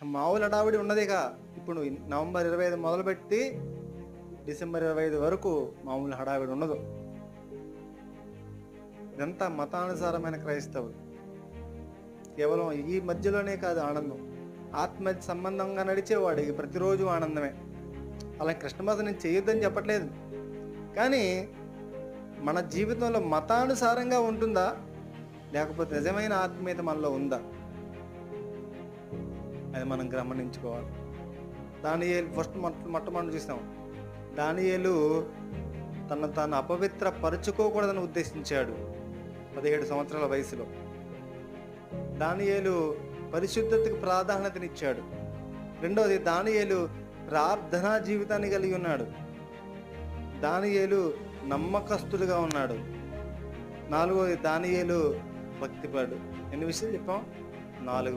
మామూలు హడావిడి ఉన్నదిగా. ఇప్పుడు నవంబర్ 25 మొదలుపెట్టి డిసెంబర్ 25 వరకు మామూలు హడావిడి ఉండదు. ఇదంతా మతానుసారమైన క్రైస్తవులు. కేవలం ఈ మధ్యలోనే కాదు ఆనందం, ఆత్మ సంబంధంగా నడిచేవాడికి ప్రతిరోజు ఆనందమే. అలా కృష్ణమాసం నేను చేయొద్దని చెప్పట్లేదు, కానీ మన జీవితంలో మతానుసారంగా ఉంటుందా, లేకపోతే నిజమైన ఆత్మీయత మనలో ఉందా, అది మనం గమనించుకోవాలి. దానియేలు మొట్టమొదటి చూసాం. దానియేలు తను తాను అపవిత్ర పరుచుకోకూడదని ఉద్దేశించాడు 17 సంవత్సరాల వయసులో. దానియేలు పరిశుద్ధతకు ప్రాధాన్యతనిచ్చాడు. రెండవది, దానియేలు ప్రార్థనా జీవితాన్ని కలిగి ఉన్నాడు. దానియేలు నమ్మకస్తుడుగా ఉన్నాడు. నాలుగవది, దానియేలు భక్తిపరుడు. ఎన్ని విషయాలు చెప్పాం? 4